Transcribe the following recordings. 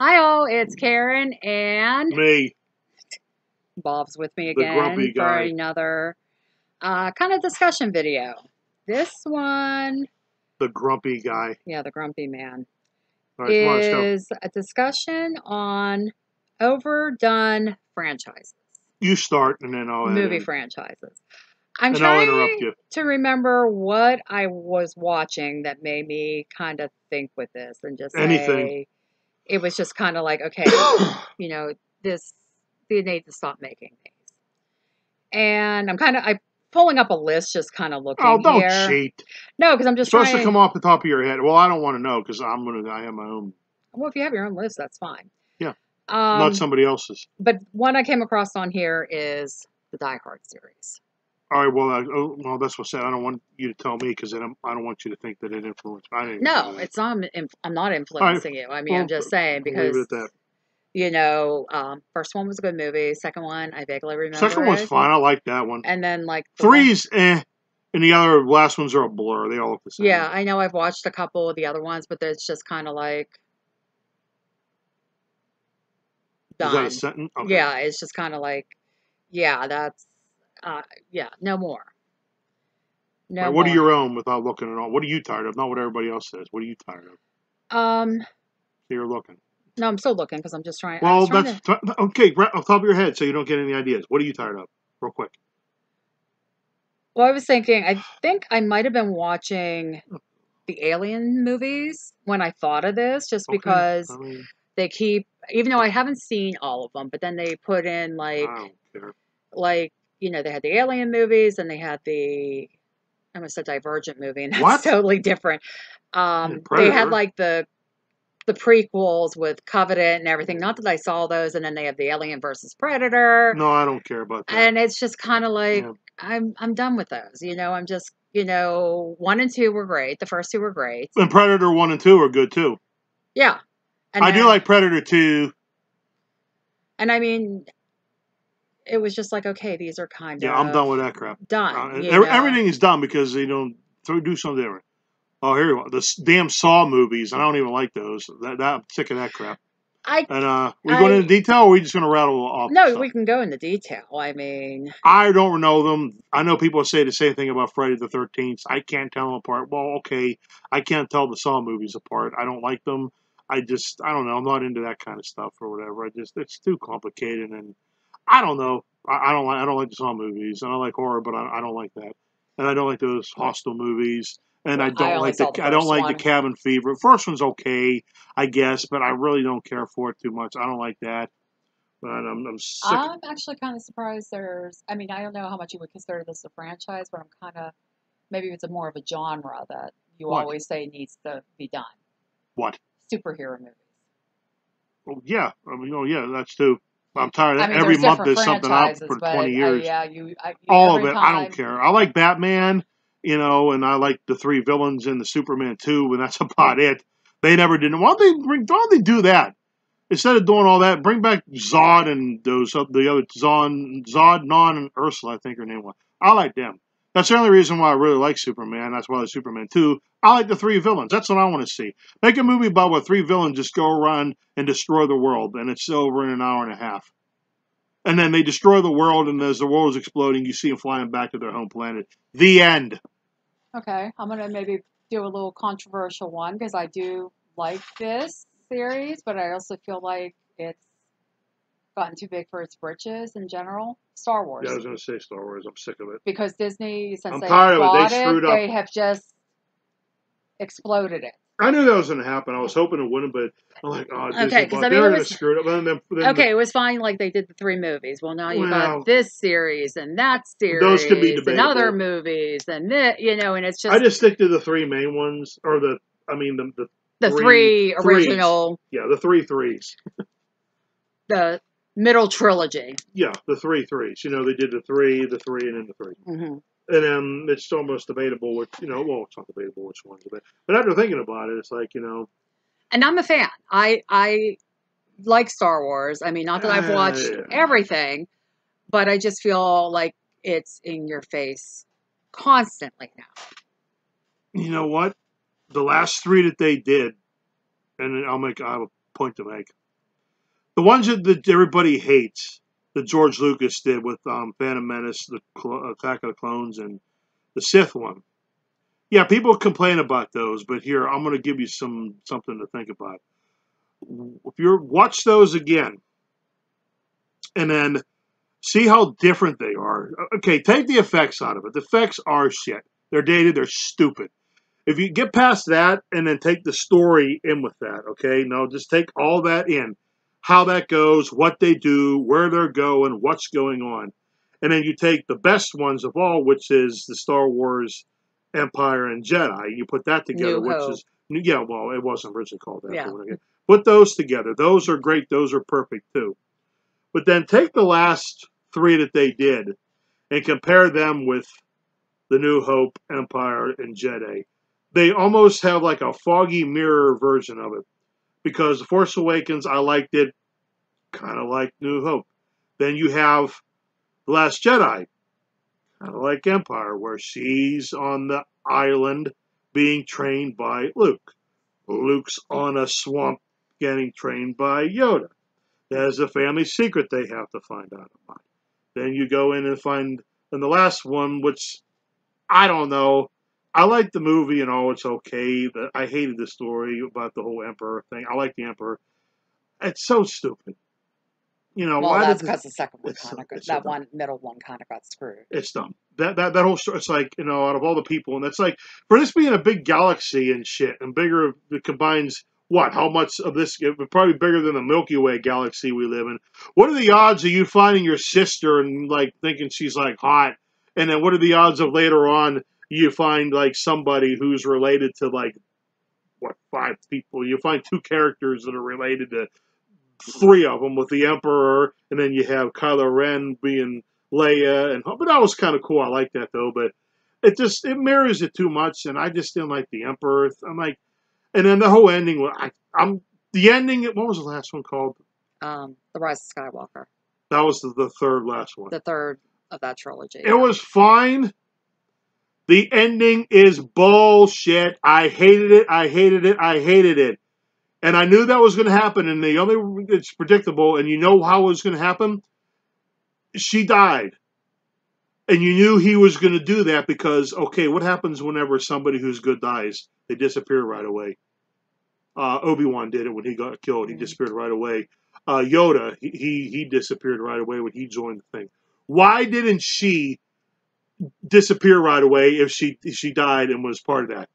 Hi all, it's Karen and Me, Bob's with me the again grumpy for guy. another kind of discussion video. This one, The grumpy guy. yeah, the grumpy man, All right, come on, let's go. is a discussion on overdone franchises, You start, and then I'll add movie in. franchises. I'm And I'll interrupt trying you. to remember what I was watching that made me kind of think with this and just Anything. say, it was just kind of like, okay, you know, this, they need to stop making these. And I'm pulling up a list, just kind of Oh, looking don't here. cheat. No, because I'm It's just supposed to trying. come off the top of your head. Well, I don't want to know because I have my own. Well, if you have your own list, that's fine. Yeah, not somebody else's. But one I came across on here is the Die Hard series. All right, well, that's what I said. I don't want you to tell me because then I don't want you to think that it influenced. I didn't No, do that. it's not. I'm not All right, influencing you. I mean, well, I'm just saying we'll leave because it at that. first one was a good movie. Second one, I vaguely remember Second one's it. fine. I like that one. And then like Three's and the other last ones are a blur. They all look the same. Yeah, I know I've watched a couple of the other ones, but it's just kind of like Is that a done. sentence? Okay. Yeah, it's just kind of like, yeah, that's, yeah, no more. No Right, what are more. your own without looking at all? What are you tired of? Not what everybody else says. What are you tired of? Um, So you're looking. no, I'm still looking because I'm just trying. I was Well, trying that's to. okay. Right off the top of your head, so you don't get any ideas. What are you tired of? Real quick. Well, I was thinking. I think I might have been watching the Alien movies when I thought of this, just Okay. because I mean, they keep, even though I haven't seen all of them, but then they put in I don't care. like they had the Alien movies and they had the, I almost said Divergent movie, and that's What? totally different. They had Predator. like the prequels with Covenant and everything. Not that I saw those, and then they have the Alien versus Predator, No, I don't care about that. and it's just kind of like Yeah. I'm done with those. I'm just 1 and 2 were great. The first two were great. And Predator 1 and 2 are good too. Yeah, and I do like Predator 2. And I mean, it was just like, okay, these are kind Yeah, of I'm done with that crap. done. Everything is done because they don't do something different. Oh, here you go. The damn Saw movies. I don't even like those. I'm sick of that crap. We going into detail, or are we just going to rattle off? No, we can go into detail. I mean, I don't know them. I know people say the same thing about Friday the 13th. I can't tell them apart. Well, okay, I can't tell the Saw movies apart. I don't like them. I don't know. I'm not into that kind of stuff or whatever. It's too complicated, and I don't know. I don't like the Saw movies, and I like horror, but I don't like that, and I don't like those Hostel movies. And I don't like the Cabin Fever. First one's okay, I guess, but I really don't care for it too much. I don't like that. But I'm sick. I'm actually kind of surprised I mean, I don't know how much you would consider this a franchise, but I'm kind of, maybe it's more of a genre that you always say needs to be done. What? Superhero movies. Well, yeah. I mean, yeah, that's too. I'm tired of every month there's something out for 20 years. All of it, I don't care. I like Batman, and I like the 3 villains in the Superman 2, and that's about it. They never did. Why don't they do that? Instead of doing all that, bring back Zod and the other Zod, Non, and Ursula, I think her name was. I like them. That's the only reason why I really like Superman. That's why I like Superman 2. I like the 3 villains. That's what I want to see. Make a movie about what 3 villains just go around and destroy the world, and it's over in an hour and a half. And then they destroy the world, and as the world is exploding, you see them flying back to their home planet. The end. Okay, I'm going to maybe do a little controversial one, because I do like this series, but I also feel like it's gotten too big for its britches in general. Star Wars. Yeah, I was going to say Star Wars. I'm sick of it. Because Disney, since they tired bought of it. They screwed up. They have just exploded it. I knew that was going to happen. I was hoping it wouldn't, but I'm like, oh, Disney, okay, because I mean, they're going to screw it up. Okay, it was fine. Like they did the 3 movies. Well, now you got this series and that series. Those could be debatable. And other movies and this, and it's just. I just stick to the 3 main ones, or the 3 original. Yeah, the 3 threes. The middle trilogy. Yeah, the 3 threes. They did the 3, and then the 3. Mm-hmm. And it's almost debatable which, well, it's not debatable which one's the best. But after thinking about it, it's like, And I'm a fan. I like Star Wars. I mean, not that I've watched everything, but I just feel like it's in your face constantly now. You know what? The last 3 that they did, and I have a point to make. The ones that everybody hates, that George Lucas did with Phantom Menace, the Attack of the Clones, and the Sith one. Yeah, people complain about those, but here, I'm going to give you something to think about. If you watch those again, and then see how different they are. Okay, take the effects out of it. The effects are shit. They're dated. They're stupid. If you get past that and then take the story in with that, okay? No, just take all that in. How that goes, what they do, where they're going, what's going on. And then you take the best ones of all, which is the Star Wars Empire and Jedi. You put that together, yeah, well, it wasn't originally called that. Yeah. Put those together. Those are great. Those are perfect, too. But then take the last three that they did and compare them with the New Hope, Empire, and Jedi. They almost have like a foggy mirror version of it. Because The Force Awakens, I liked it kind of like New Hope. Then you have The Last Jedi, kind of like Empire, where she's on the island being trained by Luke. Luke's on a swamp getting trained by Yoda. There's a family secret they have to find out about. Then you go in and find, in the last one, which, I don't know, I like the movie and all, it's okay. I hated the story about the whole Emperor thing. I like the Emperor. It's so stupid. You know, well, that's because the second one kind of that one middle one kind of got screwed. It's dumb. That whole story. It's like, you know, out of all the people, and it's like for this being a big galaxy and shit, and bigger, it combines what? How much of this? Probably bigger than the Milky Way galaxy we live in. What are the odds of you finding your sister and like thinking she's like hot, and then what are the odds of later on you find like somebody who's related to like what 5 people? You find 2 characters that are related to 3 of them with the Emperor, and then you have Kylo Ren being Leia, but that was kind of cool. I like that though, but it mirrors it too much, and I just didn't like the Emperor. I'm like, and then the whole ending. The ending. What was the last one called? The Rise of Skywalker. That was the third last one. The third of that trilogy. It was fine. The ending is bullshit. I hated it. I hated it. I hated it. And I knew that was going to happen, and it's predictable, and you know how it was going to happen? She died. And you knew he was going to do that because, okay, what happens whenever somebody who's good dies? They disappear right away. Obi-Wan did it when he got killed. He disappeared right away. Yoda, he disappeared right away when he joined the thing. Why didn't she disappear right away if she died and was part of that?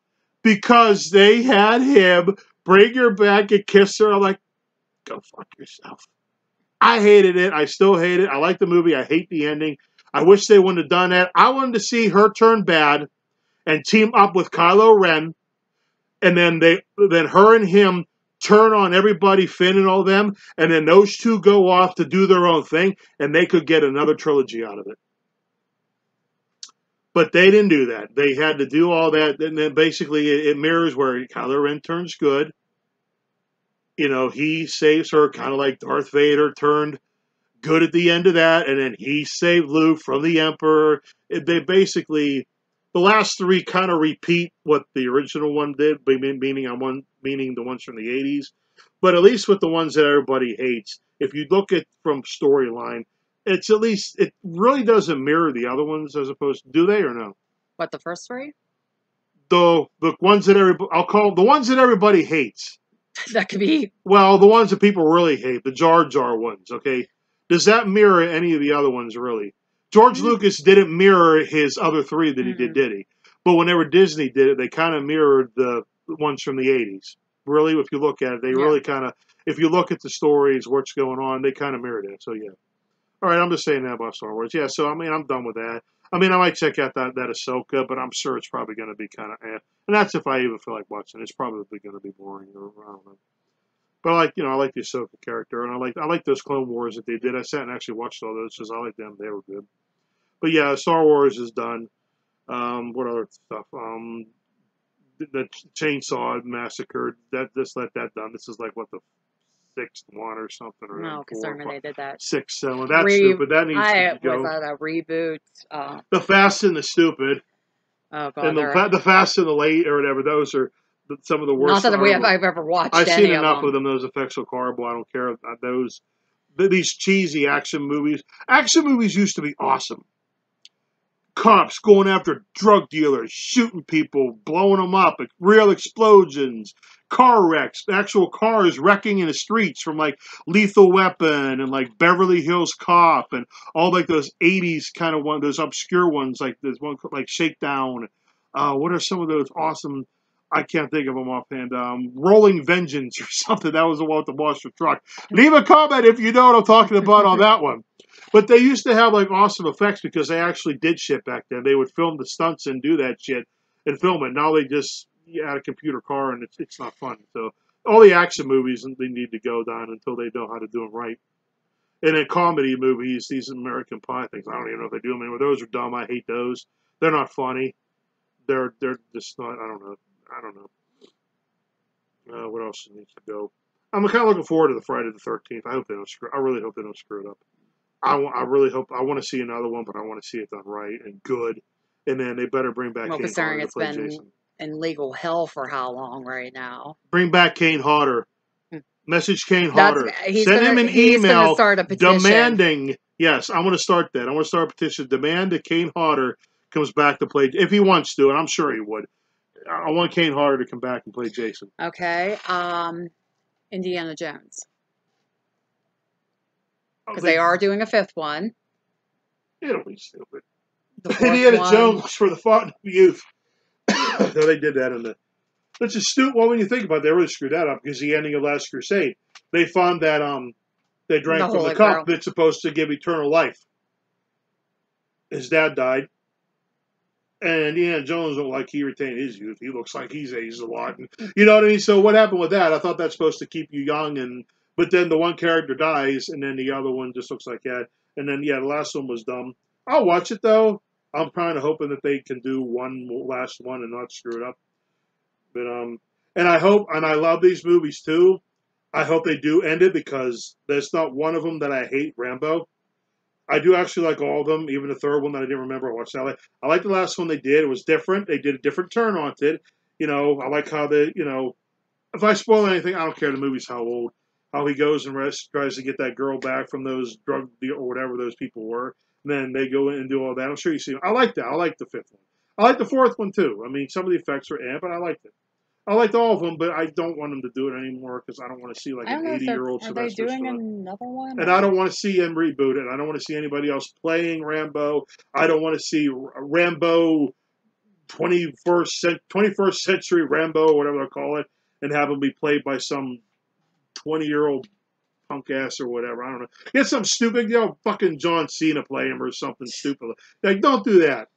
Because they had him bring her back and kiss her. I'm like, go fuck yourself. I hated it. I still hate it. I like the movie. I hate the ending. I wish they wouldn't have done that. I wanted to see her turn bad and team up with Kylo Ren, and then her and him turn on everybody, Finn and all them, and then those two go off to do their own thing, and they could get another trilogy out of it. But they didn't do that. They had to do all that, and then basically it mirrors where Kylo Ren turns good. You know, he saves her, kind of like Darth Vader turned good at the end of that, and then he saved Luke from the Emperor. They basically, the last 3 kind of repeat what the original one did, meaning the ones from the 80s. But at least with the ones that everybody hates, if you look at from storyline, it's at least, it really doesn't mirror the other ones as opposed to, do they or no? What, the first 3? The ones that I'll call the ones that everybody hates. That could be. Well, the ones that people really hate, the Jar Jar ones, okay? Does that mirror any of the other ones, really? George Lucas didn't mirror his other 3 that he did he? But whenever Disney did it, they kind of mirrored the ones from the 80s. Really, if you look at it, they really kind of, if you look at the stories, what's going on, they kind of mirrored it. So, yeah. All right, I'm just saying that about Star Wars. Yeah, so, I mean, I'm done with that. I mean, I might check out that Ahsoka, but I'm sure it's probably going to be kind of And that's if I even feel like watching it. It's probably going to be boring, or I don't know. But I like the Ahsoka character, and I like those Clone Wars that they did. I sat and actually watched all those because I like them. They were good. But yeah, Star Wars is done. What other stuff? The Chainsaw Massacre. Just let that done. This is like what, the 6th one or something, or no, because they did that 6, 7. That's stupid. That needs to go. Was that a reboot? The Fast and the Stupid. Oh god, and the Fast and the Late or whatever. Those are some of the worst. Not that I've ever watched. I've seen enough of them. Those effects are horrible. I don't care. Those these cheesy action movies. Action movies used to be awesome. Cops going after drug dealers, shooting people, blowing them up, real explosions, car wrecks, actual cars wrecking in the streets from like Lethal Weapon and like Beverly Hills Cop and all like those 80s kind of those obscure ones like there's one like Shakedown. What are some of those awesome? I can't think of them offhand. Rolling Vengeance or something. That was the one with the monster truck. Leave a comment if you know what I'm talking about on that one. But they used to have like awesome effects because they actually did shit back then. They would film the stunts and do that shit and film it. Now they just add a computer car and it's not fun. So all the action movies, they need to go down until they know how to do them right. And then comedy movies, these American Pie things, I don't even know if they do them anymore. Those are dumb. I hate those. They're not funny. They're just not. I don't know. What else needs to go? I'm kind of looking forward to the Friday the 13th. I really hope they don't screw it up. I really hope. I want to see another one, but I want to see it done right and good. And then they better bring back. Well, considering it's been in legal hell for how long right now? Bring back Kane Hodder. Message Kane Hodder. Send him an email demanding. Yes, I'm going to start that. I'm going to start a petition. Demand that Kane Hodder comes back to play if he wants to, and I'm sure he would. I want Kane Hodder to come back and play Jason. Okay. Indiana Jones. Because they are doing a fifth one. It'll be stupid. Indiana Jones for the fun of youth. No, they did that in the... That's just stupid. Well, when you think about it, they really screwed that up because the ending of Last Crusade, they found that they drank from the cup that's supposed to give eternal life. His dad died. And Indiana Jones looked like he retained his youth. He looks like he's aged a lot. And, you know what I mean? So what happened with that? I thought that's supposed to keep you young, but then the one character dies, and then the other one just looks like that. And then, the last one was dumb. I'll watch it, though. I'm kind of hoping that they can do one last one and not screw it up. But and I hope, and I love these movies, too. I hope they do end it because there's not one of them that I hate, Rambo. I do actually like all of them, even the third one that I didn't remember. I watched that. I like the last one they did. It was different. They did a different turn on it. I like how if I spoil anything, I don't care. The movie's how old. How he goes and tries to get that girl back from those drug deal or whatever those people were. And then they go in and do all that. I'm sure you see. I like that. I like the fifth one. I like the fourth one, too. I mean, some of the effects are but I liked it. I liked all of them, but I don't want them to do it anymore because I don't want to see like an 80-year-old Sylvester Stallone. Are they doing another one? And I don't want to see him reboot it. I don't want to see anybody else playing Rambo. I don't want to see Rambo 21st century Rambo, whatever they call it, and have him be played by some 20-year-old punk ass or whatever. I don't know. Get some stupid, fucking John Cena play him or something stupid. Like, don't do that.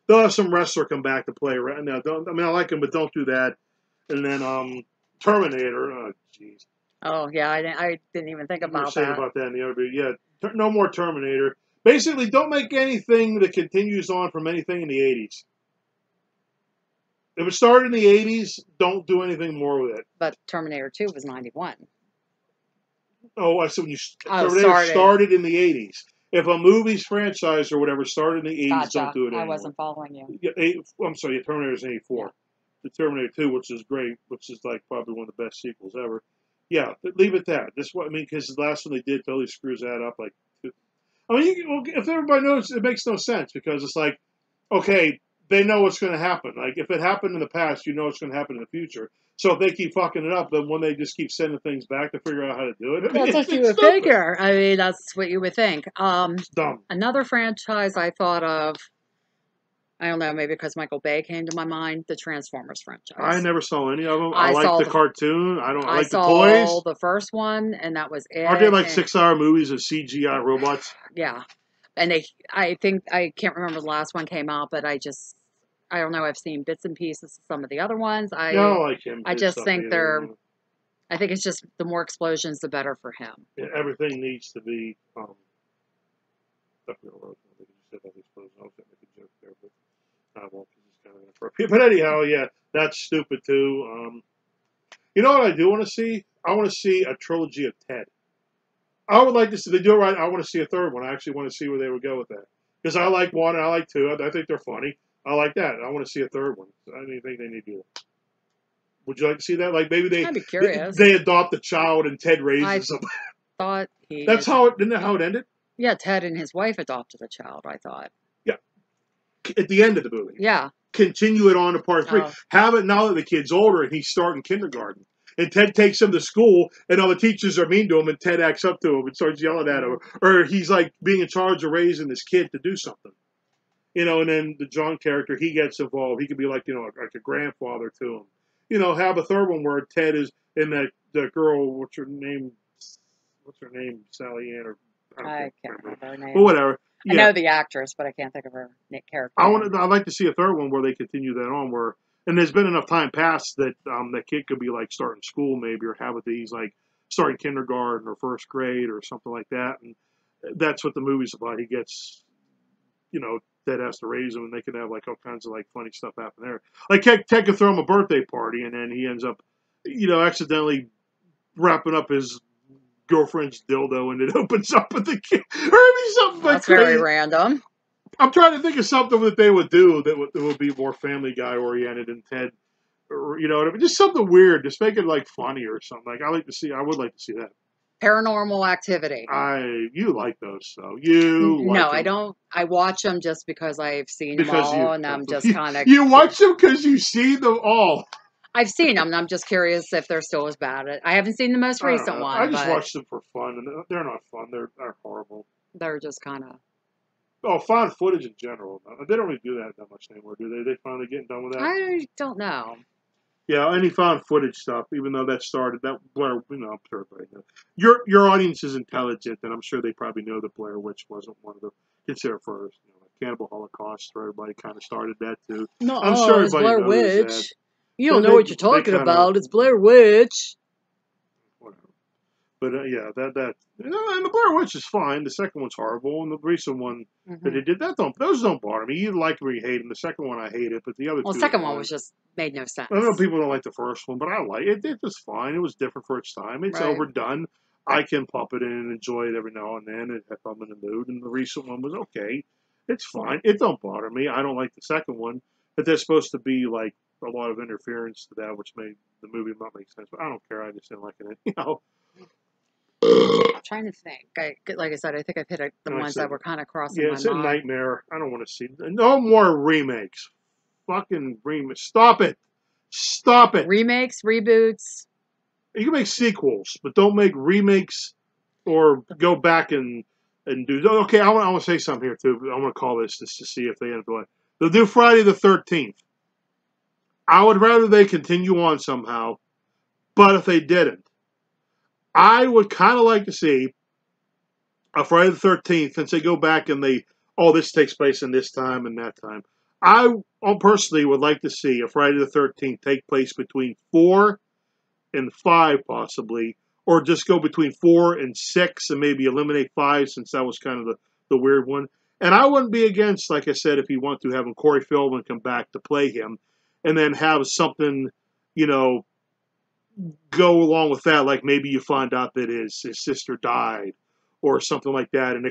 They'll have some wrestler come back to play. No, I like him, but don't do that. And then Terminator. Oh, jeez. Oh, yeah, I didn't even think about that. About that in the other video. Yeah, no more Terminator. Basically, don't make anything that continues on from anything in the 80s. If it started in the 80s, don't do anything more with it. But Terminator 2 was 91. Oh, I said when Terminator started in the 80s. If a movie's franchise or whatever started in the 80s, don't do it anymore. I wasn't following you. Yeah, I'm sorry, Terminator's 84. Yeah. The Terminator 2, which is great, which is like probably one of the best sequels ever. Yeah, leave it that. This what I mean, because the last one they did totally screws that up. Like, I mean, if everybody knows, it makes no sense because it's like, okay, they know what's going to happen. Like, if it happened in the past, you know what's going to happen in the future. So if they keep fucking it up, then when they just keep sending things back to figure out how to do it, that's what you would figure. I mean, that's what you would think. It's dumb. Another franchise I thought of, I don't know, maybe because Michael Bay came to my mind, the Transformers franchise. I never saw any of them. I like the cartoon. I like the toys. I saw the first one, and that was it. Aren't they like 6-hour movies of CGI robots? Yeah. And I think, I can't remember the last one came out, but I don't know. I've seen bits and pieces of some of the other ones. I don't like him. I just think I think it's just the more explosions, the better for him. Yeah, everything needs to be. But anyhow, yeah, that's stupid too. You know what I do want to see? I want to see a trilogy of Ted. I would like to see. They do it right. I want to see a third one. I actually want to see where they would go with that because I like one and I like two. I think they're funny. I like that. I want to see a third one. I don't think they need to do that. Would you like to see that? Like maybe I'd be curious. They adopt a child and Ted raises them. thought he. That's how it. Isn't that how it ended? Yeah, Ted and his wife adopted a child. I thought. Yeah, at the end of the movie. Yeah. Continue it on to part 3. Have it now that the kid's older and he's starting kindergarten. And Ted takes him to school, and all the teachers are mean to him, and Ted acts up to him and starts yelling at him. Or he's like being in charge of raising this kid to do something. And then the John character, he gets involved. He could be like, like a grandfather to him. Have a third one where Ted is in that girl, what's her name, Sally Ann, or I can't remember her name. But whatever. Yeah. I know the actress, but I can't think of her character. I'd like to see a third one where they continue that on, and there's been enough time passed that that kid could be like starting school maybe, or have it that he's like starting kindergarten or first grade or something like that, and that's what the movie's about. He gets, Ted has to raise him, and they can have like all kinds of like funny stuff happen there. Like Ted could throw him a birthday party, and then he ends up, accidentally wrapping up his girlfriend's dildo, and it opens up with the kid. Or maybe something like that's very random. I'm trying to think of something that they would do that would be more Family Guy oriented and Ted, or just something weird. Just make it like funny or something. Like I would like to see that. Paranormal Activity. You like those, so you. No, I don't. I watch them just because I've seen them all, and I'm just kind of. You watch them because you see them all. I've seen them, and I'm just curious if they're still as bad. I haven't seen the most recent one. I just watch them for fun, and they're not fun. They're horrible. They're just kind of. Oh, found footage in general. They don't really do that much anymore, do they? They finally getting done with that? I don't know. Yeah, any found footage stuff, even though that started, that Blair, I'm sure everybody knows. Your audience is intelligent, and I'm sure they probably know that Blair Witch wasn't one of the considered first. Cannibal Holocaust, where everybody kind of started that too. No, I'm sure it's Blair Witch. That. You don't know what you're talking about. It's Blair Witch. Whatever. But yeah, and the Blair Witch is fine. The second one's horrible, and the recent one that they did those don't bother me. You like them or you hate them. The second one I hate it, but the other two. Well, the second one was just made no sense. I know people don't like the first one, but I like it. It was fine. It was different for its time. It's overdone. I can pop it in and enjoy it every now and then if I'm in the mood. And the recent one was okay. It's fine. It don't bother me. I don't like the second one, but there's supposed to be like a lot of interference to that, which made the movie not make sense. But I don't care. I just didn't like it. I'm trying to think. Like I said, I think I've hit the ones that were kind of crossing my mind. Yeah, it's a nightmare. I don't want to see no more remakes. Fucking remakes. Stop it. Stop it. Remakes, reboots. You can make sequels, but don't make remakes or go back and do. Okay, I want to say something here too. I want to call this just to see if they end up doing. They'll do Friday the 13th. I would rather they continue on somehow, but if they didn't, I would kind of like to see a Friday the 13th, since they go back and this takes place in this time and that time. I personally would like to see a Friday the 13th take place between 4 and 5 possibly, or just go between 4 and 6 and maybe eliminate 5 since that was kind of the weird one. And I wouldn't be against, like I said, if you want to, having Corey Feldman come back to play him and then have something, go along with that, like maybe you find out that his sister died or something like that, and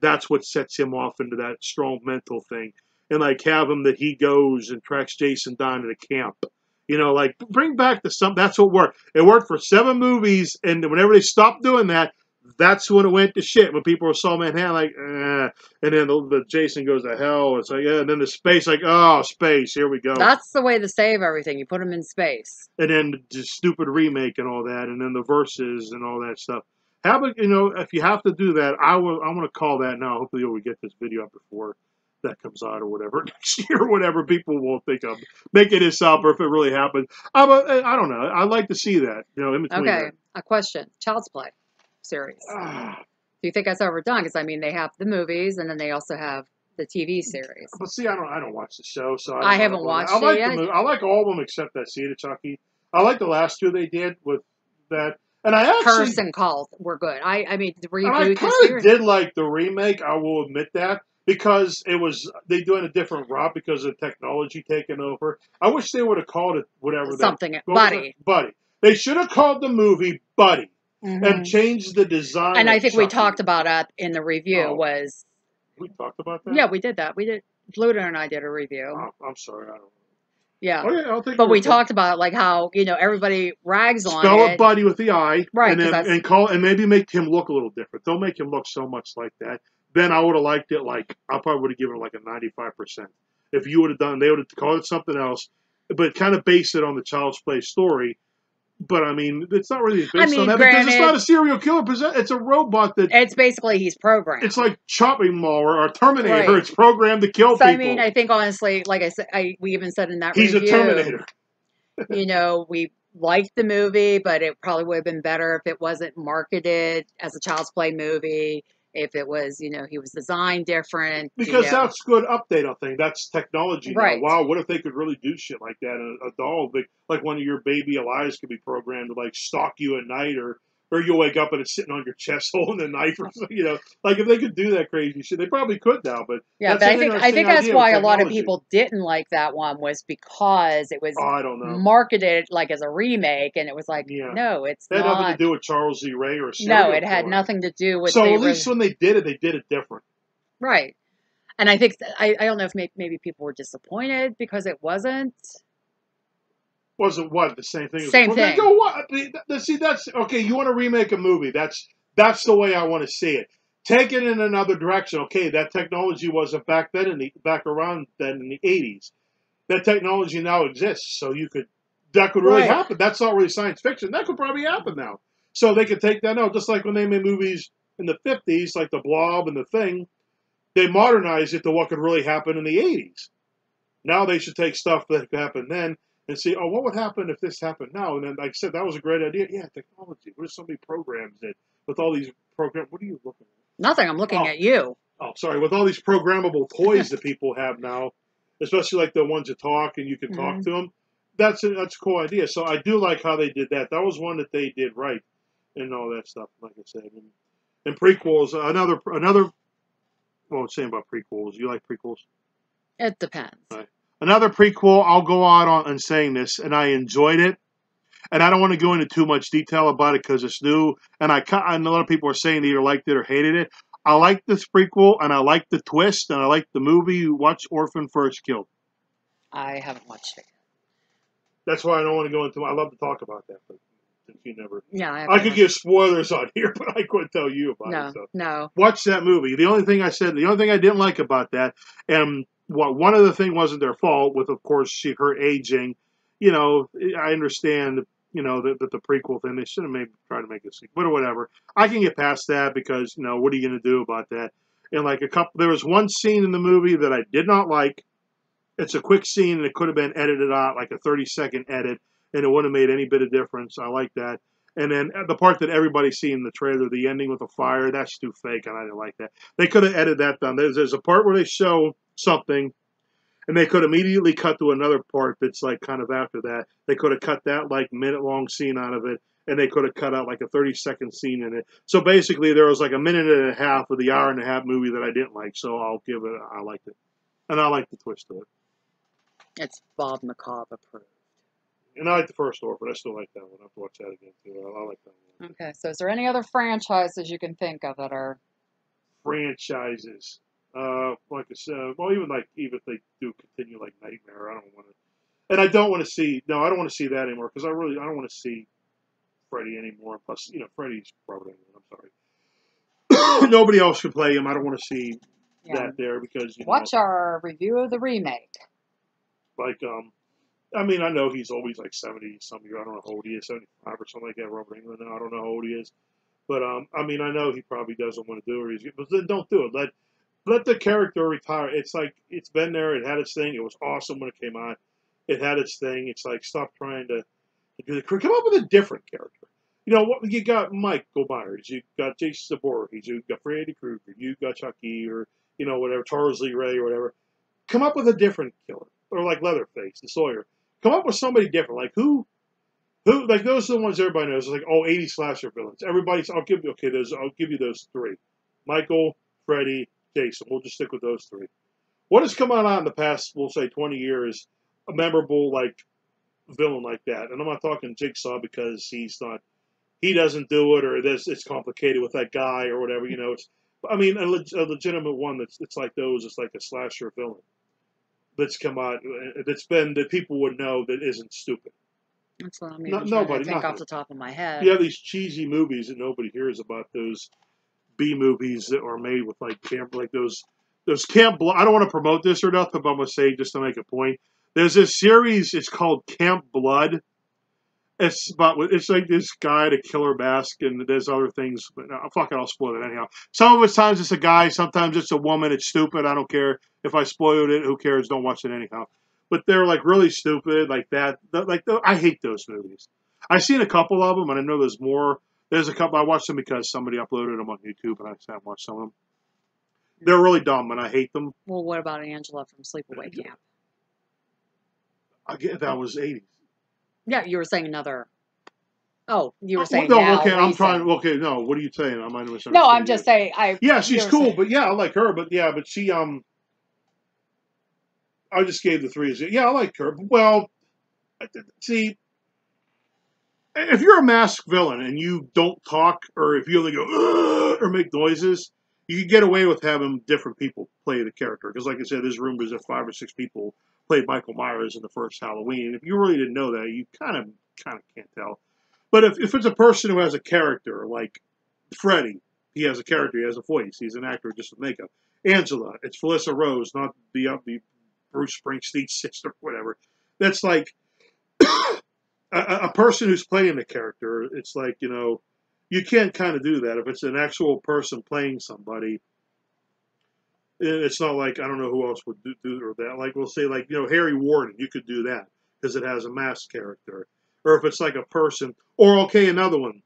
that's what sets him off into that strong mental thing, and like have him that he goes and tracks Jason down at a camp, like bring back that's what worked. It worked for 7 movies, and whenever they stopped doing that, that's when it went to shit. When people saw Manhattan, like, and then the Jason goes to hell. It's like, and then the space, like, oh, space, here we go. That's the way to save everything. You put them in space. And then the stupid remake and all that, and then the verses and all that stuff. Have a, if you have to do that, I want to call that now. Hopefully, we get this video up before that comes out or whatever next year or whatever. People won't think I'm making this up, or if it really happened. I don't know. I'd like to see that. In between. Okay, that. A question: Child's Play series. Do you think that's overdone? Because they have the movies, and then they also have the TV series. But see, I don't watch the show, so I haven't watched it yet. I like all of them except that Seed of Chucky. I like the last 2 they did with that, and I actually Curse and Cult were good. I mean, the reboot. I kind of did like the remake. I will admit that, because they doing a different route because of technology taking over. I wish they would have called it whatever something. Buddy. They should have called the movie Buddy. And change the design. And I think we talked about that in the review. We talked about that? Yeah, we did that. We did. Pluto and I did a review. I'm sorry. I don't know. Yeah. Oh, yeah, I'll take But we talked about like how, everybody rags on it. Spell it Buddy with the I. Right. And maybe make him look a little different. Don't make him look so much like that. Then I would have liked it I probably would have given it like a 95%. If you would have they would have called it something else, but kind of based it on the Child's Play story. But I mean, it's not really based on that because it's not a serial killer. It's a robot that. It's basically he's programmed. It's like Chopping Mall or Terminator. Right. It's programmed to kill people. I mean, I think honestly, like I said, we even said in that review. He's a Terminator. We liked the movie, but it probably would have been better if it wasn't marketed as a Child's Play movie. If it was, he was designed different. Because that's good update on things. That's technology now. Right. Wow, what if they could really do shit like that? A doll, like one of your baby Elias could be programmed to like stalk you at night, or you'll wake up and it's sitting on your chest holding a knife, or something, like if they could do that crazy shit, they probably could now. But yeah, but I think that's why a lot of people didn't like that one, was because it was I don't know, marketed like as a remake, and it was like, no, it's not. It had nothing to do with Charles Z. Ray or no, it had nothing to do with. So at least when they did it different, right? And I think I don't know if maybe people were disappointed because it wasn't. Wasn't what the same thing? Same thing. Go what? See, that's okay. You want to remake a movie? That's the way I want to see it. Take it in another direction. Okay, that technology wasn't back around then in the 80s. That technology now exists, so that could really happen. That's not really science fiction. That could probably happen now. So they could take that out, just like when they made movies in the 50s, like The Blob and The Thing. They modernized it to what could really happen in the 80s. Now they should take stuff that could happen then and see, what would happen if this happened now? And then, like I said, that was a great idea. Yeah, technology. What if somebody programs it with all these programs? What are you looking at? Nothing. I'm looking at you. Oh, sorry. With all these programmable toys that people have now, especially like the ones that talk and you can talk to them, that's a cool idea. So I do like how they did that. That was one that they did right, and all that stuff. Like I said, and prequels. Another. Well, I'm saying about prequels. You like prequels? It depends. Right. Another prequel, I'll go out on and saying this, and I enjoyed it. And I don't want to go into too much detail about it because it's new. And I know a lot of people are saying they either liked it or hated it. I like this prequel, and I like the twist, and I like the movie. You watch Orphan First Killed. I haven't watched it. That's why I don't want to go into. I love to talk about that, but you never. Yeah, I could give spoilers on here, but I couldn't tell you about it. So. No. Watch that movie. The only thing I didn't like about that, and one of the thing wasn't their fault with, of course, her aging. I understand. That the prequel thing, they should have tried to make a sequel, but whatever. I can get past that because, what are you going to do about that? And there was one scene in the movie that I did not like. It's a quick scene, and it could have been edited out, like a 30-second edit, and it wouldn't have made any bit of difference. I like that. And then the part that everybody's seen in the trailer, the ending with the fire, that's too fake, and I didn't like that. They could have edited that down. There's a part where they show something, and they could immediately cut to another part that's like kind of after that. They could have cut that like minute-long scene out of it, and they could have cut out like a 30-second scene in it. So basically, there was like a minute and a half of the hour-and-a-half movie that I didn't like. So I liked it, and I like the twist to it. It's Bob McCobb approved. And I like the first Orphan. I still like that one. I have to watch that again too. I like that one. Okay, so is there any other franchises you can think of that are franchises? Like I said, well, even if they do continue like Nightmare, I don't want to, and I don't want to see. No, I don't want to see that anymore because I don't want to see Freddy anymore. Plus, Freddy's probably. I'm sorry. Nobody else can play him. I don't want to see that there because watch our review of the remake. I mean, I know he's always like 70-some years. I don't know how old he is, 75 or something like that. Robert Englund. I don't know how old he is, but I mean, I know he probably doesn't want to do it. But then don't do it. Let the character retire. It's like it's been there. It had its thing. It was awesome when it came out. It had its thing. It's like stop trying to do the. Come up with a different character. What you got? Michael Myers. You got Jason Voorhees. You got Freddy Krueger. You got Chucky or whatever Charles Lee Ray or whatever. Come up with a different killer. Or like Leatherface, the Sawyer. Come up with somebody different. Like who? Like those are the ones everybody knows. It's like 80 slasher villains. I'll give you those three: Michael, Freddy, Jason. We'll just stick with those three. What has come out in the past? We'll say 20 years. A memorable villain like that, and I'm not talking Jigsaw because he doesn't do it, or it's complicated with that guy or whatever. It's. I mean, a legitimate one it's like those. It's like a slasher villain. that's come out that people would know that isn't stupid. That's what I'm even trying to think off the top of my head. You have these cheesy movies that nobody hears about, those B movies that are made with like those Camp Blood. I don't want to promote this or nothing, but I'm gonna say just to make a point. There's this series. It's called Camp Blood. It's like this guy, the killer mask, and there's other things. But fuck it, I'll spoil it anyhow. Some of the times it's a guy, sometimes it's a woman. It's stupid. I don't care if I spoiled it. Who cares? Don't watch it anyhow. But they're like really stupid, like that. I hate those movies. I've seen a couple of them, and I know there's more. There's a couple. I watched them because somebody uploaded them on YouTube, and I sat and watched some of them. They're really dumb, and I hate them. Well, what about Angela from Sleepaway Camp? That was 80s. Yeah, you were saying another. Oh, you were saying no. Now, okay, I'm trying. Okay, no. What are you saying? I might have misunderstood. No, I'm just saying. Yeah, she's cool, but yeah, I like her. But yeah, but she I just gave the 3. Yeah, I like her. Well, see, if you're a masked villain and you don't talk, or if you only go or make noises, you can get away with having different people play the character. Because, like I said, there's rumors that 5 or 6 people played Michael Myers in the first Halloween. If you really didn't know that, you kind of can't tell. But if it's a person who has a character, like Freddy, he has a character, he has a voice, he's an actor just with makeup. Angela, it's Felissa Rose, not the Bruce Springsteen's sister, whatever. That's like a person who's playing the character. It's like, you can't kind of do that. If it's an actual person playing somebody, it's not like, I don't know who else would do that. Like, we'll say, like, Harry Warden, you could do that because it has a masked character. Or if it's like a person, or okay, another one.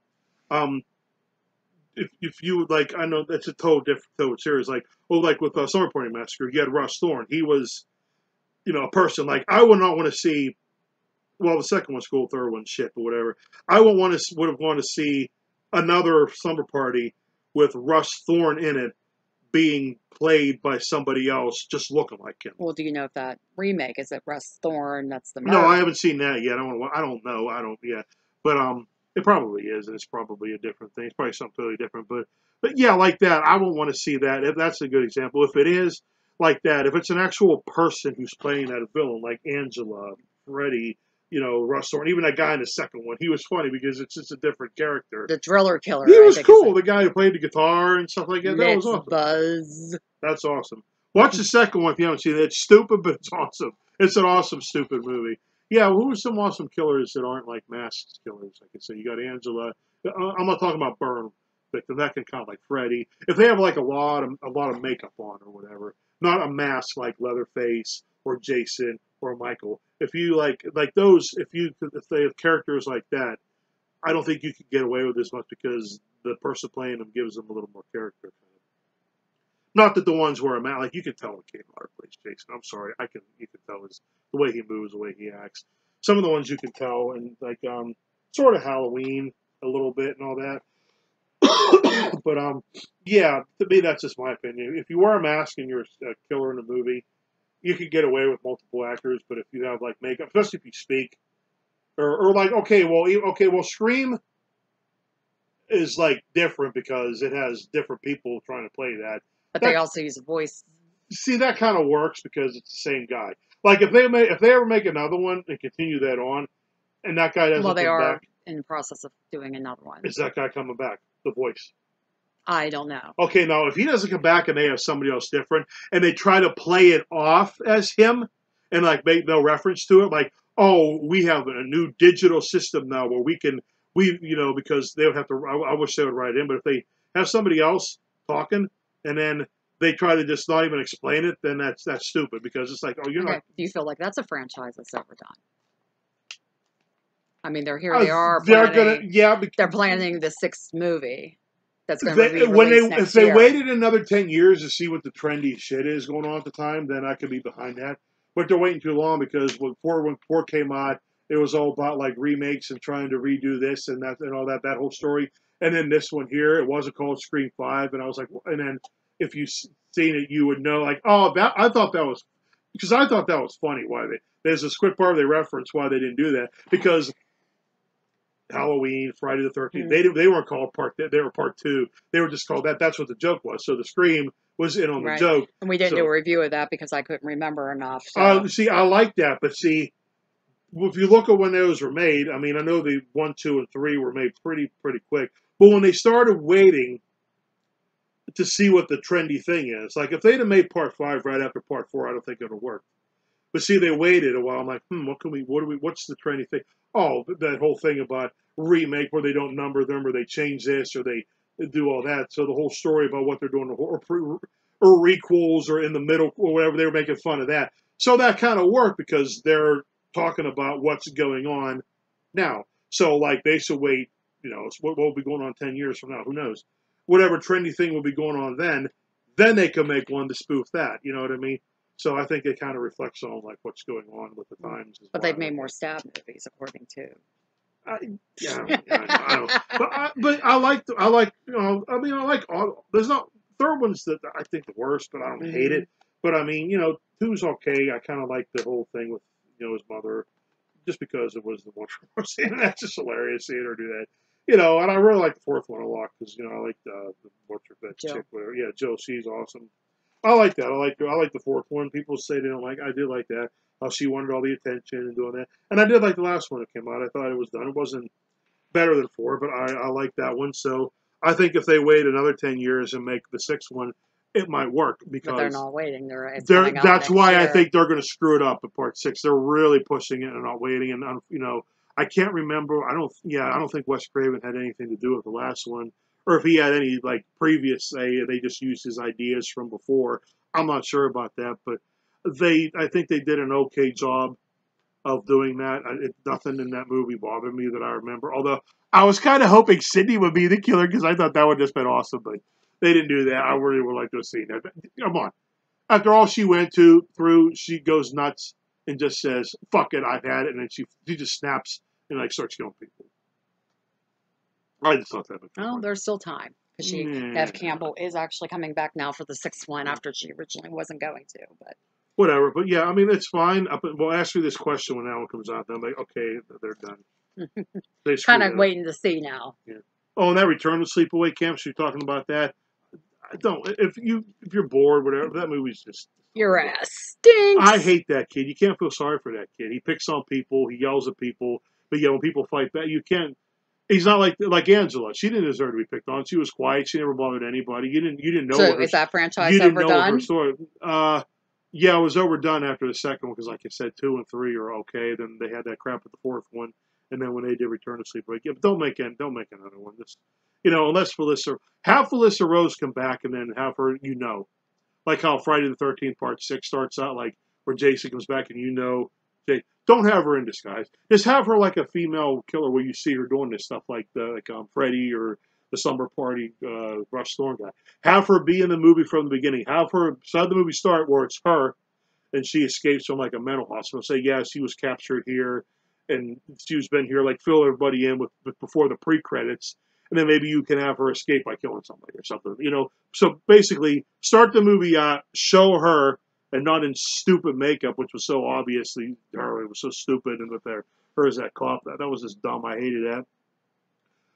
If you would like, I know that's a total different series. Like, like with Summer Party Massacre, you had Russ Thorne. He was, a person. Like, I would not want to see. Well, the second one's cool, third one's shit, but whatever. I would have wanted to see another Summer Party with Russ Thorne in it, being played by somebody else, just looking like him. Well, do you know if that remake is it Russ Thorne? That's the murder? No, I haven't seen that yet. I don't know. I don't. Yeah, but it probably is, and it's probably a different thing. It's probably something totally different. But yeah, like that, I won't want to see that. If that's a good example. If it is like that, if it's an actual person who's playing that villain, like Angela, Freddy, Russ Thorne, even that guy in the second one, he was funny because it's just a different character. The driller killer. He was cool. The guy who played the guitar and stuff like that. That was awesome. Buzz. That's awesome. Watch the second one if you haven't seen it. It's stupid, but it's awesome. It's an awesome, stupid movie. Yeah, who are some awesome killers that aren't like masked killers? Like I said, you got Angela. I'm not talking about burn victim. That can count like Freddy. If they have like a lot of makeup on or whatever, not a mask like Leatherface or Jason or Michael. If you like those, if they have characters like that, I don't think you can get away with as much because the person playing them gives them a little more character. Not that the ones where I'm at, like you can tell when Kate Mara plays Jason. I'm sorry, you can tell his the way he moves, the way he acts. Some of the ones you can tell, and like sort of Halloween a little bit and all that. But yeah, to me that's just my opinion. If you wear a mask and you're a killer in a movie, you could get away with multiple actors. But if you have like makeup, especially if you speak, or like well, Scream is like different because it has different people trying to play that. But they also use a voice. See, that kind of works because it's the same guy. Like if they ever make another one and continue that on, and that guy doesn't come back. Well, they are in the process of doing another one. Is that guy coming back? The voice. I don't know. Okay, now if he doesn't come back and they have somebody else different, and they try to play it off as him, and like make no reference to it, like, oh, we have a new digital system now where because they would have to. I wish they would write in, but if they have somebody else talking, and then they try to just not even explain it, then that's stupid because it's like, oh, you're not. Do you feel like that's a franchise that's overdone? I mean, they are. They're planning the 6th movie. That's going to be released next if they waited another 10 years to see what the trendy shit is going on at the time, then I could be behind that. But they're waiting too long because when 4 came out, it was all about like remakes and trying to redo this and that and all that whole story. And then this one here, it wasn't called Scream 5, and I was like, and then if you seen it, you would know like, oh, I thought that was funny. Why there's this quick part they reference why they didn't do that because. Halloween, Friday the 13th. They weren't called part. They were part 2. They were just called that. That's what the joke was. So the Scream was in on the Right. joke. And we didn't do a review of that because I couldn't remember enough. So. See, I like that, but see, if you look at when those were made, I mean, I know the 1, 2, and 3 were made pretty quick, but when they started waiting to see what the trendy thing is, like if they'd have made part 5 right after part 4, I don't think it would have worked. But see, they waited a while. I'm like, what's the trendy thing? Oh, that whole thing about remake where they don't number them or they change this or they do all that. So the whole story about what they're doing or requels or in the middle or whatever, they were making fun of that. So that kind of worked because they're talking about what's going on now. So like they should wait, what will be going on 10 years from now? Who knows? Whatever trendy thing will be going on then they can make one to spoof that. You know what I mean? So I think it kind of reflects on like what's going on with the times. But they've made more stab movies, according to. I don't. But I like I like all. There's not third one's that I think the worst, but I don't hate it. But I mean, 2's okay. I kind of like the whole thing with his mother, just because it was the one from that's just hilarious seeing her do that. And I really like the fourth one a lot because I like the what's her that chick, whatever. Yeah, Jill, she's awesome. I like that. I like the fourth one. People say they don't like. I did like that. How she wanted all the attention and doing that. And I did like the last one that came out. I thought it was done. It wasn't better than 4, but I like that one. So I think if they wait another 10 years and make the 6th one, it might work because but they're not waiting. That's why I think they're going to screw it up at part 6. They're really pushing it and not waiting. And I can't remember. I don't think Wes Craven had anything to do with the last one. Or if he had any like previous say, they just used his ideas from before. I'm not sure about that, but I think they did an okay job of doing that. Nothing in that movie bothered me that I remember. Although I was kind of hoping Sydney would be the killer because I thought that would have just been awesome, but they didn't do that. I really would like to have seen that. Come on. After all she went through, she goes nuts and just says, "Fuck it, I've had it," and then she just snaps and like starts killing people. I just thought that was fun. There's still time. Because Neve Campbell is actually coming back now for the 6th one after she originally wasn't going to. But whatever. But yeah, I mean, it's fine. We'll ask you this question when that one comes out. Then I'm like, okay, they're done. They kind of waiting to see now. Yeah. Oh, and that Return to Sleepaway Camp, so you're talking about that. Don't. If you're bored, whatever, that movie's just... Your ass stinks. I hate that kid. You can't feel sorry for that kid. He picks on people. He yells at people. But yeah, when people fight back, you can't... He's not like Angela. She didn't deserve to be picked on. She was quiet. She never bothered anybody. You didn't know. So is that franchise overdone? Her story. Yeah, it was overdone after the second one because, like I said, 2 and 3 are okay. Then they had that crap with the 4th one, and then when they did Return to Sleepaway, yeah, but don't make another one. This, unless have Felissa Rose come back and then have her, like how Friday the 13th Part 6 starts out, like where Jason comes back and don't have her in disguise. Just have her like a female killer where you see her doing this stuff like Freddy or the Slumber Party Rush Thorne guy. Have her be in the movie from the beginning. Have the movie start where it's her and she escapes from like a mental hospital. Say, yeah, she was captured here and she's been here, like fill everybody in with before the pre-credits. And then maybe you can have her escape by killing somebody or something. So basically start the movie out, show her, and not in stupid makeup, which was so obviously her. It was so stupid, and with her as that cop, that was just dumb. I hated that.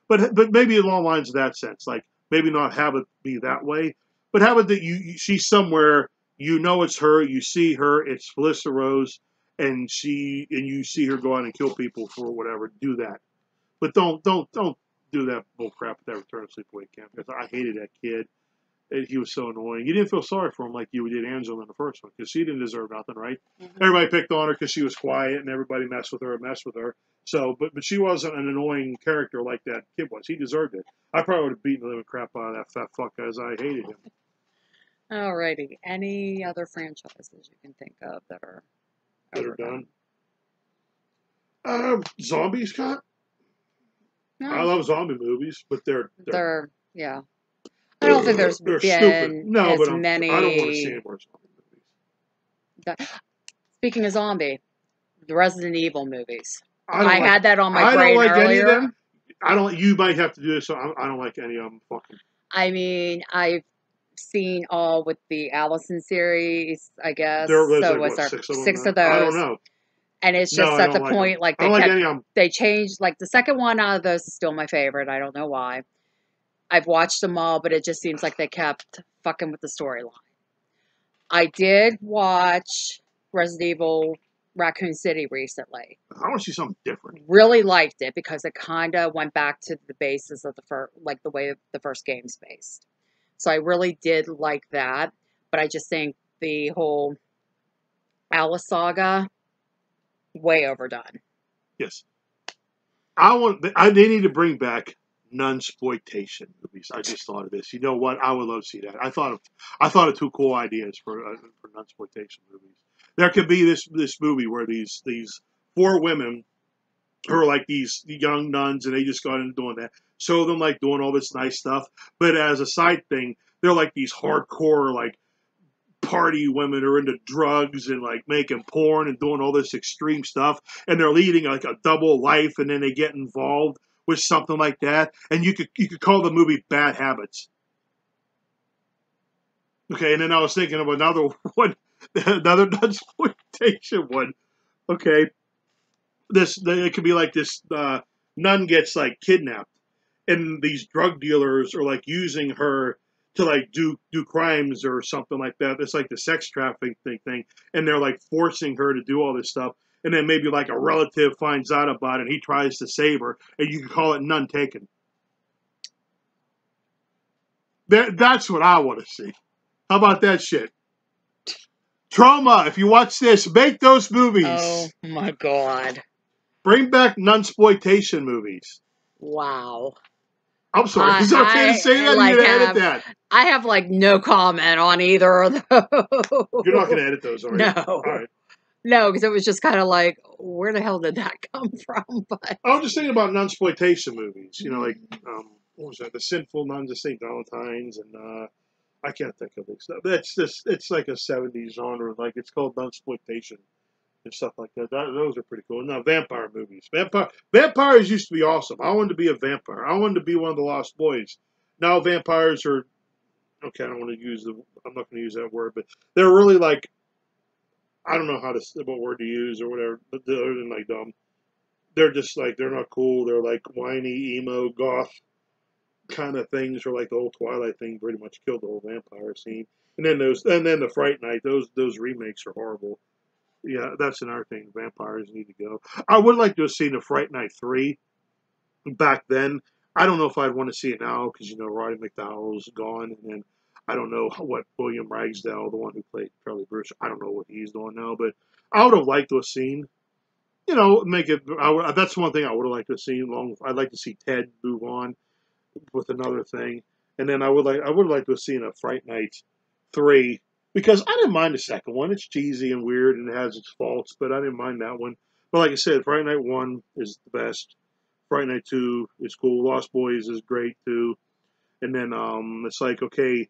But maybe along the lines of that sense, like maybe not have it be that way, but have it that she's somewhere, it's her, you see her, it's Felissa Rose, and you see her go out and kill people for whatever. Do that, but don't do that bull crap at that Return to Sleepaway Camp because I hated that kid. He was so annoying. You didn't feel sorry for him like you did Angela in the first one because she didn't deserve nothing, right? Mm-hmm. Everybody picked on her because she was quiet and everybody messed with her. So, but she wasn't an annoying character like that kid was. He deserved it. I probably would have beaten the living crap out of that fat fuck as I hated him. Alrighty. Any other franchises you can think of that are done? Zombies, Scott? No. I love zombie movies, but they're yeah. I don't think there's been stupid. No, as but many. I don't want to see any more zombie movies. Speaking of zombie, the Resident Evil movies. I had that on my brain earlier. Any of them. You might have to do this. So I don't like any of them. Fucking. I mean, I've seen all with the Allison series. I guess there was there 6 of those? I don't know. And it's just at the point like they changed. Like the second one out of those is still my favorite. I don't know why. I've watched them all, but it just seems like they kept fucking with the storyline. I did watch Resident Evil Raccoon City recently. I want to see something different. Really liked it because it kind of went back to the basis of the first, like the way the first game's based. So I really did like that, but I just think the whole Alice saga way overdone. Yes, they need to bring back nunsploitation movies. I just thought of this. You know what? I would love to see that. I thought of two cool ideas for nunsploitation movies. There could be this movie where these four women who are like these young nuns, and they just got into doing that. Show them like doing all this nice stuff, but as a side thing, they're like these hardcore like party women are into drugs and like making porn and doing all this extreme stuff, and they're leading like a double life, and then they get involved with something like that, and you could call the movie Bad Habits. Okay, and then I was thinking of another one, another nunsploitation one. Okay, it could be like this nun gets like kidnapped, and these drug dealers are like using her to like do crimes or something like that. It's like the sex trafficking thing, and they're like forcing her to do all this stuff. And then maybe like a relative finds out about it, and he tries to save her, and you can call it Nun Taken. That's what I want to see. How about that shit? Trauma, if you watch this, make those movies. Oh my God. Bring back nunsploitation movies. Wow. I'm sorry. Is it okay to say that? Like, you gonna edit that? I have like no comment on either of those. You're not going to edit those, are you? No. All right. No, because it was just kind of like, where the hell did that come from? But I was just thinking about nunsploitation movies. You know, like what was that? The Sinful Nuns of St. Valentine's, and I can't think of it. It's like a '70s genre. Like it's called nunsploitation and stuff like that. Those are pretty cool. Now, vampire movies. Vampires used to be awesome. I wanted to be a vampire. I wanted to be one of the Lost Boys. Now vampires are okay. I'm not going to use that word, but they're really like, I don't know what word to use or whatever. But other than like dumb, they're just like, they're not cool. They're like whiny, emo, goth kind of things, or like the whole Twilight thing pretty much killed the whole vampire scene. And then the Fright Night. Those remakes are horrible. Yeah, that's another thing. Vampires need to go. I would like to have seen a Fright Night 3 back then. I don't know if I'd want to see it now because, Roddy McDowell's gone. And then I don't know what William Ragsdale, the one who played Charlie Bruce, I don't know what he's doing now. But I would have liked to have seen, make it. That's one thing I would have liked to have seen. I'd like to see Ted move on with another thing. And then I would like to have seen a Fright Night 3. Because I didn't mind the second one. It's cheesy and weird and it has its faults, but I didn't mind that one. But like I said, Friday Night 1 is the best. Friday Night 2 is cool. Lost Boys is great too. And then it's like, okay,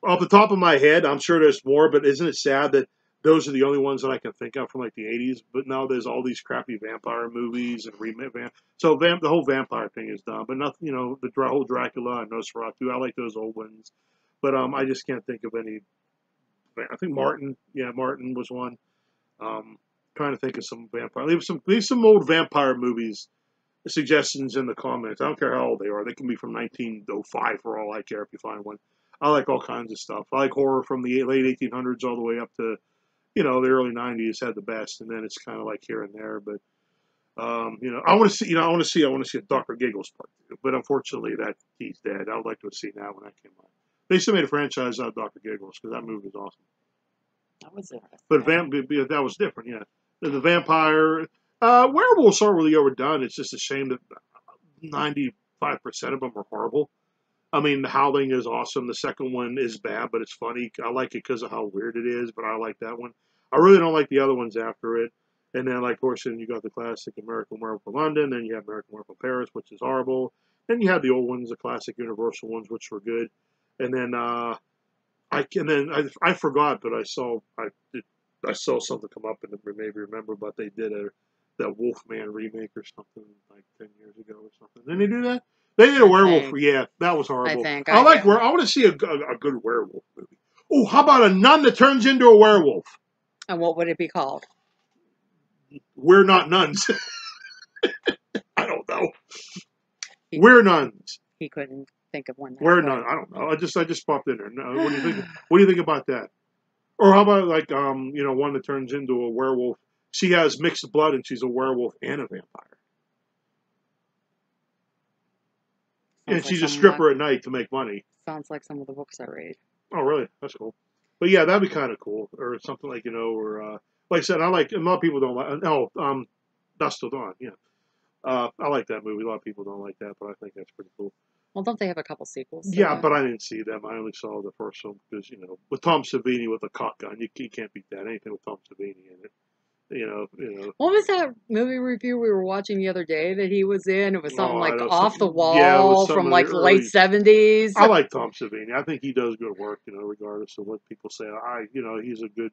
off the top of my head, I'm sure there's more, but isn't it sad that those are the only ones that I can think of from like the 80s? But now there's all these crappy vampire movies and remake so the whole vampire thing is done. But nothing, the whole Dracula and Nosferatu, I like those old ones. But I just can't think of any. I think Martin was one. Trying to think of some vampire. Leave some old vampire movies suggestions in the comments. I don't care how old they are. They can be from 1905 for all I care if you find one. I like all kinds of stuff. I like horror from the late 1800s all the way up to, the early 90s had the best, and then it's kind of like here and there. But I want to see a Dr. Giggles part 2, but unfortunately that he's dead. I would like to have seen that when that came out. They still made a franchise out of Dr. Giggles because that movie was awesome. That was interesting. But that was different, yeah. The vampire, werewolves aren't really overdone. It's just a shame that 95% of them are horrible. I mean, The Howling is awesome. The second one is bad, but it's funny. I like it because of how weird it is, but I like that one. I really don't like the other ones after it. And then, like, of course, then you got the classic American Werewolf in London. Then you have American Werewolf in Paris, which is horrible. Then you have the old ones, the classic Universal ones, which were good. And then I forgot, but I saw something come up and maybe remember, but they did that Wolfman remake or something like 10 years ago or something. Didn't they do that? They did a werewolf. Yeah, that was horrible. I want to see a good werewolf movie. Oh, how about a nun that turns into a werewolf? And what would it be called? We're not nuns. I don't know. We're nuns. He couldn't think of one. Where none? I don't know. I just popped in there. No, what do you think? What do you think about that? Or how about like one that turns into a werewolf? She has mixed blood and she's a werewolf and a vampire. And she's a stripper at night to make money. Sounds like some of the books I read. Oh, really? That's cool. But yeah, that'd be kind of cool, or something like or like I said, I like. A lot of people don't like. No, Dusk Till Dawn. Yeah, I like that movie. A lot of people don't like that, but I think that's pretty cool. Well, don't they have a couple sequels? Yeah, but I didn't see them. I only saw the first one because with Tom Savini with a cock gun, you can't beat that. Anything with Tom Savini in it. What was that movie review we were watching the other day that he was in? It was something off the wall from like the late 70s. I like Tom Savini. I think he does good work, regardless of what people say. He's a good.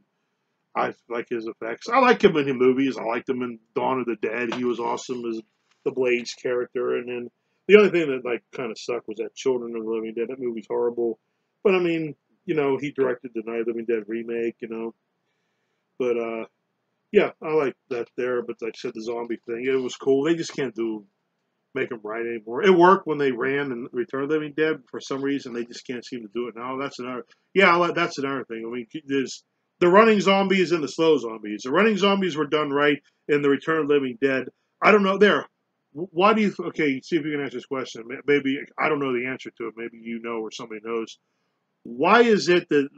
I like his effects. I like him in the movies. I liked him in Dawn of the Dead. He was awesome as the Blades character. And then the only thing that kind of sucked was that Children of the Living Dead. That movie's horrible. But I mean, he directed the Night of the Living Dead remake. But yeah, I like that there, but like I said, the zombie thing, it was cool. They just can't make them right anymore. It worked when they ran in Return of the Living Dead. For some reason, they just can't seem to do it now. That's another thing. I mean, there's the running zombies and the slow zombies. The running zombies were done right in the Return of the Living Dead. I don't know. Why do you, okay, see if you can answer this question. Maybe, I don't know the answer to it. Maybe you know or somebody knows. Why is it that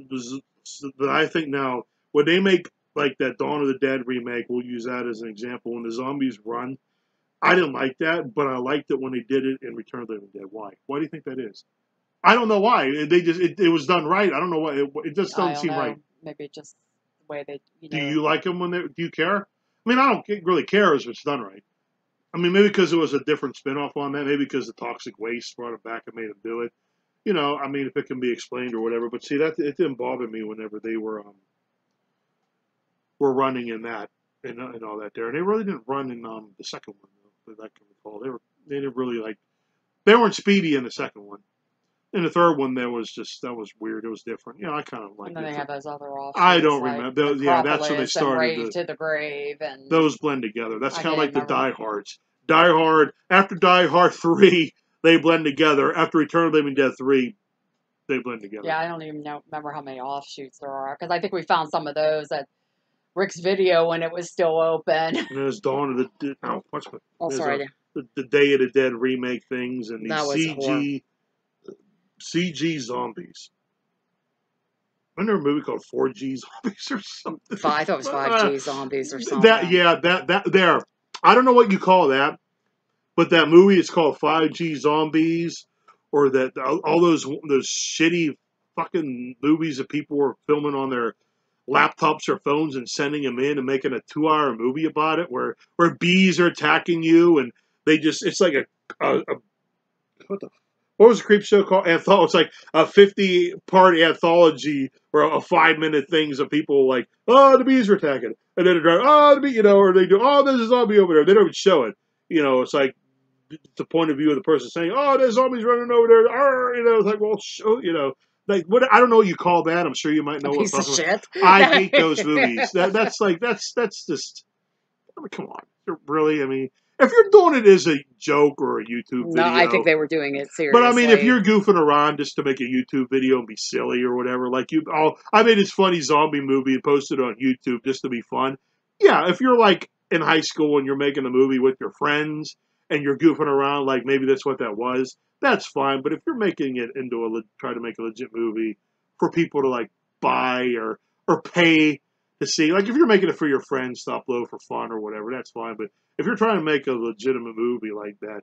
I think now, when they make like that Dawn of the Dead remake, we'll use that as an example. When the zombies run, I didn't like that, but I liked it when they did it in Return of the Living Dead. Why? Why do you think that is? I don't know why. It was done right. I don't know why. It just doesn't seem right. Maybe just the way they. Do you like them do you care? I mean, I don't really care if it's done right. I mean, maybe because it was a different spinoff on that. Maybe because the toxic waste brought it back and made them do it. I mean, if it can be explained or whatever. But see, that it didn't bother me whenever they were running in that and all that there. And they really didn't run in the second one, that I can recall. They didn't really they weren't speedy in the second one. In the third one, that was weird. It was different. I kind of like. And then they have those other offshoots. I don't remember. That's when they started. Rave to the Grave, and those blend together. That's kind of like the Die Hards. Die Hard, after Die Hard 3, they blend together. After Return of the Living Dead 3, they blend together. Yeah, I don't even remember how many offshoots there are, because I think we found some of those at Rick's Video when it was still open. And there's Dawn of the Dead. Sorry. The Day of the Dead remake things and these CG zombies. Wasn't there a movie called 4G Zombies or something? I thought it was 5G Zombies or something. That I don't know what you call that, but that movie is called 5G Zombies, or that all those shitty fucking movies that people were filming on their laptops or phones and sending them in and making a 2-hour movie about it, where bees are attacking you and it's like what was the creep show called? Anthology. It's like a 50-part anthology or a 5-minute things of people like, oh, the bees are attacking. And then the bee, or they do, oh, there's a zombie over there. They don't even show it. It's like the point of view of the person saying, oh, there's zombies running over there. Arr, it's like, well, like what? I don't know what you call that. I'm sure you might know what I'm talking about. I hate those movies. That's just, I mean, come on. Really? I mean, if you're doing it as a joke or a YouTube video. No, I think they were doing it seriously. But I mean, if you're goofing around just to make a YouTube video and be silly or whatever, I made this funny zombie movie and posted it on YouTube just to be fun. Yeah, if you're like in high school and you're making a movie with your friends and you're goofing around, like maybe that's what that was, that's fine. But if you're making it into try to make a legit movie for people to buy or pay to see, like if you're making it for your friends to upload for fun or whatever, that's fine. But if you're trying to make a legitimate movie like that,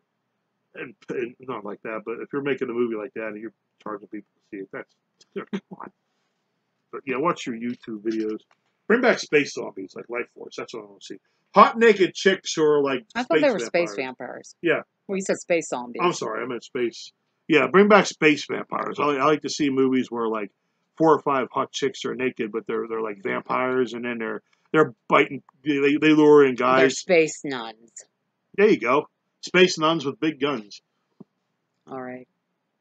and not like that, but if you're making a movie like that and you're charging people to see it, that's, come on. But yeah, watch your YouTube videos. Bring back space zombies like Life Force. That's what I want to see. Hot naked chicks who are like I thought they were space vampires. Yeah. Well, you said space zombies. I'm sorry, I meant space. Yeah, bring back space vampires. I like to see movies where 4 or 5 hot chicks are naked, but they're like vampires, and then they're biting. They lure in guys. They're space nuns. There you go. Space nuns with big guns. All right.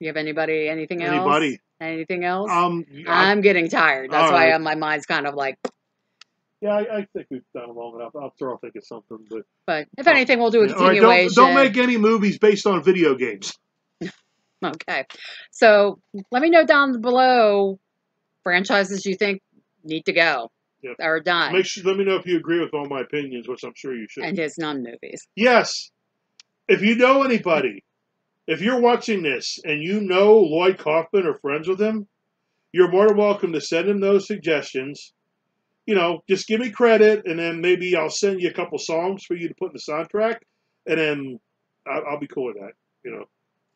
You have anything else? Anybody? Anything else? I'm getting tired. That's why my mind's kind of like. Yeah, I think we've done long enough. I'll think of something, but if anything, we'll do a continuation. Don't make any movies based on video games. Okay. So let me know down below franchises you think need to go. Yep. Are done. Let me know if you agree with all my opinions, which I'm sure you should. And his non-movies. Yes. If you know anybody, if you're watching this and you know Lloyd Kaufman or friends with him, you're more than welcome to send him those suggestions. You know, just give me credit, and then maybe I'll send you a couple songs for you to put in the soundtrack, and then I'll be cool with that, you know,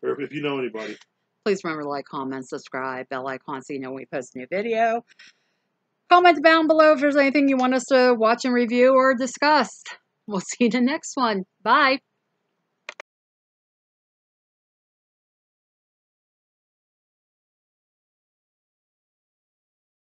or if you know anybody. Please remember to like, comment, subscribe, bell icon so you know when we post a new video. Comment down below if there's anything you want us to watch and review or discuss. We'll see you in the next one. Bye.